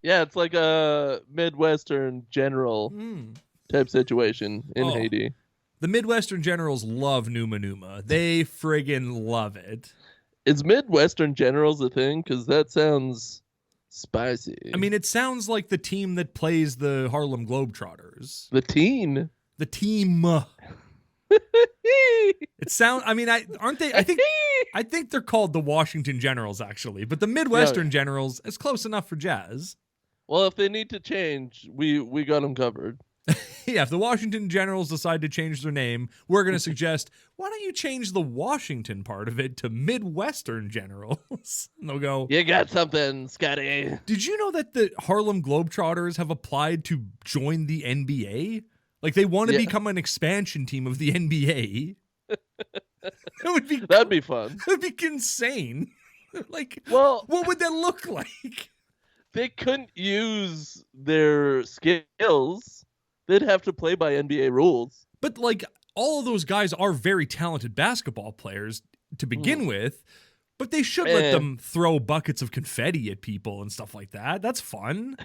Yeah, it's like a Midwestern general Mm. type situation in Oh, Haiti. the Midwestern generals love Numa Numa. They friggin' love it. Is Midwestern generals a thing? Because that sounds I spicy. mean, it sounds like the team that plays the Harlem Globetrotters. The teen. The team. It sound. I mean, aren't they? I think they're called the Washington Generals, actually. But the Midwestern Generals is close enough for jazz. Well, if they need to change, we got them covered. Yeah, if the Washington Generals decide to change their name, we're going to suggest, why don't you change the Washington part of it to Midwestern Generals? And they'll go, You got something, Scotty. did you know that the Harlem Globetrotters have applied to join the NBA? Like, they want to become an expansion team of the NBA. That'd be fun. That'd be insane. Like, well, what would that look like? They couldn't use their skills. They'd have to play by NBA rules. But, like, all of those guys are very talented basketball players to begin with, but they should let them throw buckets of confetti at people and stuff like that. That's fun.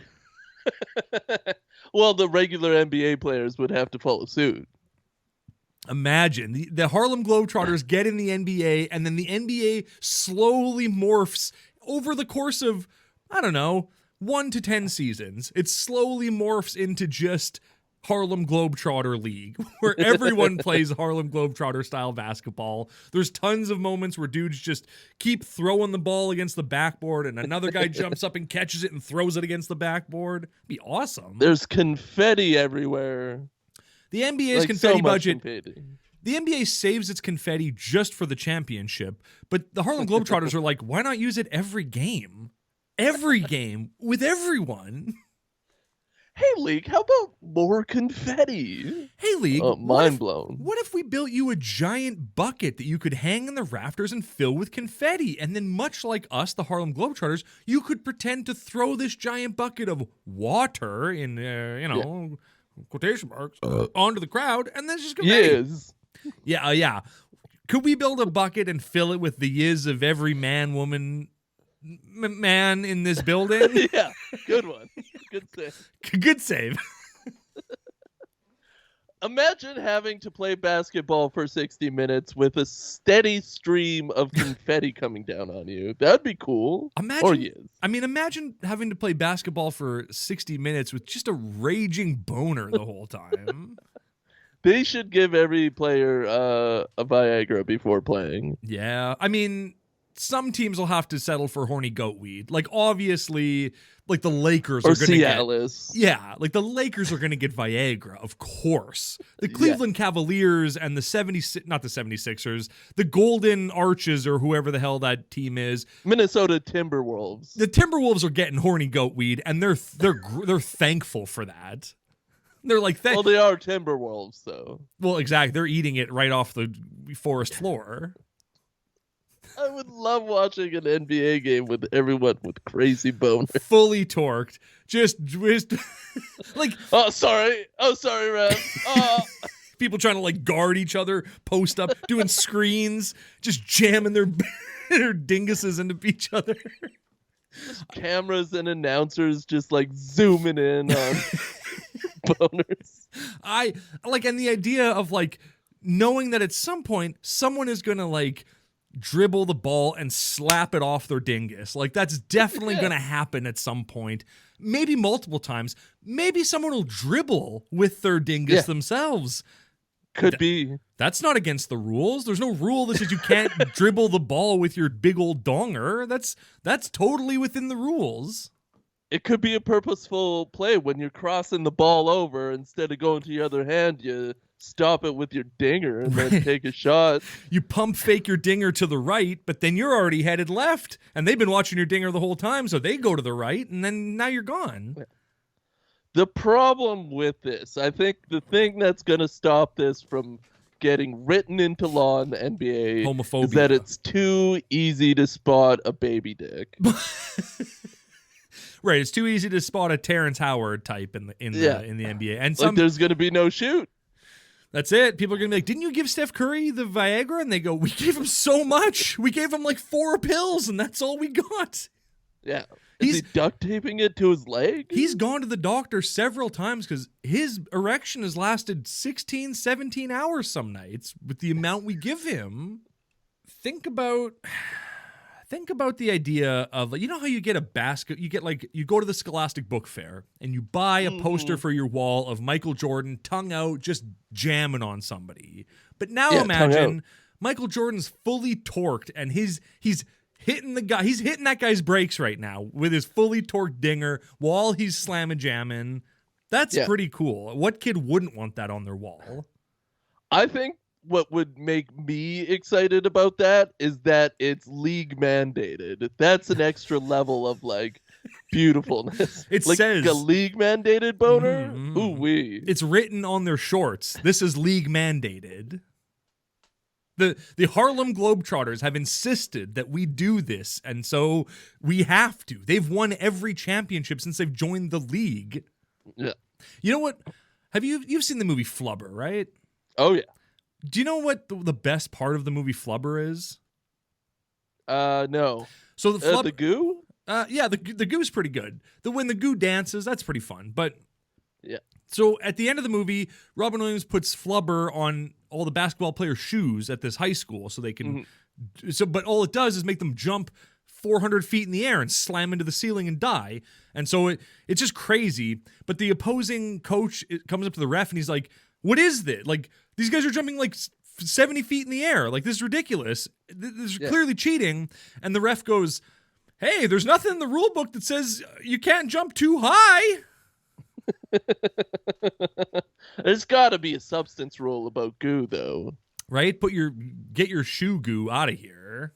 Well, the regular NBA players would have to follow suit. Imagine the Harlem Globetrotters get in the NBA, and then the NBA slowly morphs over the course of, I don't know, 1 to 10 seasons. It slowly morphs into just Harlem Globetrotter League, where everyone plays Harlem Globetrotter style basketball. There's tons of moments where dudes just keep throwing the ball against the backboard, and another guy jumps up and catches it and throws it against the backboard. It'd be awesome. There's confetti everywhere. The NBA's confetti budget. The NBA saves its confetti just for the championship, but the Harlem Globetrotters are like, why not use it every game? Every game with everyone. Hey, League, how about more confetti? Hey, League. Mind blown. What if we built you a giant bucket that you could hang in the rafters and fill with confetti? And then, much like us, the Harlem Globetrotters, you could pretend to throw this giant bucket of water in, quotation marks, onto the crowd, and then just confetti. Yes. Yeah. Could we build a bucket and fill it with the yiz of every man, woman, man in this building? Yeah, good one. Good save. Good save. Imagine having to play basketball for 60 minutes with a steady stream of confetti coming down on you. That'd be cool. Imagine having to play basketball for 60 minutes with just a raging boner the whole time. They should give every player a Viagra before playing. Yeah, I mean, some teams will have to settle for horny goat weed. Like, obviously, like the Lakers are going to get... Yeah, like the Lakers are going to get Viagra, of course. The Cleveland Cavaliers and the 76ers, the Golden Arches or whoever the hell that team is. Minnesota Timberwolves. The Timberwolves are getting horny goat weed, and they're thankful for that. They're like, well, they are Timberwolves, though. Well, exactly. They're eating it right off the forest floor. I would love watching an NBA game with everyone with crazy boners. Fully torqued. Just like... Oh, sorry, ref. People trying to, like, guard each other, post up, doing screens, just jamming their dinguses into each other. Just cameras and announcers just, like, zooming in on... boners. And the idea of, like, knowing that at some point someone is gonna, like, dribble the ball and slap it off their dingus. Like, that's definitely gonna happen at some point. Maybe multiple times. Maybe someone will dribble with their dingus themselves. Could be. That's not against the rules. There's no rule that says you can't dribble the ball with your big old donger. That's totally within the rules. It could be a purposeful play when you're crossing the ball over. Instead of going to your other hand, you stop it with your dinger and then take a shot. You pump fake your dinger to the right, but then you're already headed left, and they've been watching your dinger the whole time, so they go to the right, and then now you're gone. The problem with this, I think the thing that's going to stop this from getting written into law in the NBA homophobia. Is that it's too easy to spot a baby dick. Right, it's too easy to spot a Terrence Howard type in the NBA, and there's going to be no shoot. That's it. People are going to be like, didn't you give Steph Curry the Viagra? And they go, we gave him so much. We gave him like 4 pills, and that's all we got. Yeah, Is he duct taping it to his leg? He's gone to the doctor several times because his erection has lasted 16, 17 hours some nights with the amount we give him. Think about the idea of, you know how you get a basket, you go to the Scholastic Book Fair and you buy a poster for your wall of Michael Jordan, tongue out, just jamming on somebody. But now imagine Michael Jordan's fully torqued and he's hitting that guy's brakes right now with his fully torqued dinger while he's slamming jamming. That's pretty cool. What kid wouldn't want that on their wall? I think what would make me excited about that is that it's league mandated. That's an extra level of like beautifulness. It like says a league mandated boner. Ooh wee! It's written on their shorts. This is league mandated. The Harlem Globetrotters have insisted that we do this, and so we have to. They've won every championship since they've joined the league. Yeah. You know what? You've seen the movie Flubber, right? Oh yeah. Do you know what the best part of the movie Flubber is? No. So the goo? Yeah, the goo's pretty good. When the goo dances, that's pretty fun. But yeah. So at the end of the movie, Robin Williams puts Flubber on all the basketball players' shoes at this high school so they can. But all it does is make them jump 400 feet in the air and slam into the ceiling and die. And so it's just crazy. But the opposing coach comes up to the ref and he's like, "What is this? Like, these guys are jumping like 70 feet in the air. Like, this is ridiculous. This is clearly cheating." And the ref goes, "Hey, there's nothing in the rule book that says you can't jump too high." There's got to be a substance rule about goo, though. Right? Get your shoe goo out of here.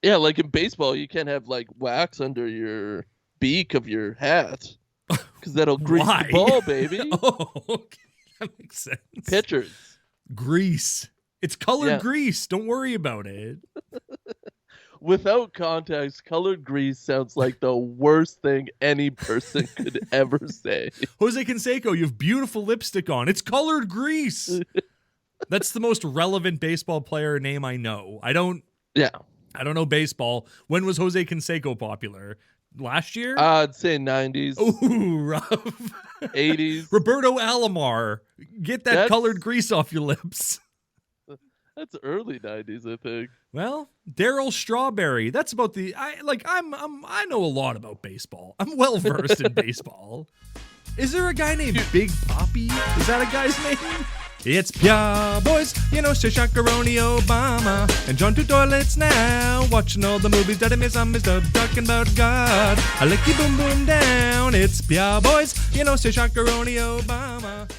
Yeah, like in baseball, you can't have like wax under your beak of your hat because that'll grease the ball, baby. Oh, okay. That makes sense. Pitchers. Grease. It's colored grease. Don't worry about it. Without context, colored grease sounds like the worst thing any person could ever say. Jose Canseco, you have beautiful lipstick on. It's colored grease. That's the most relevant baseball player name I know. I don't know baseball. When was Jose Canseco popular? Last year? I'd say 90s. Ooh, rough. 80s. Roberto Alomar. Get that colored grease off your lips. That's early 90s, I think. Well, Darryl Strawberry. That's about I know a lot about baseball. I'm well versed in baseball. Is there a guy named Big Papi? Is that a guy's name? It's Pia Boys, Shakaroni Obama, and John Two Toilets now, watching all the movies that I miss on Mr. Talking About God. I like you boom boom down. It's Pia Boys, Shakaroni Obama.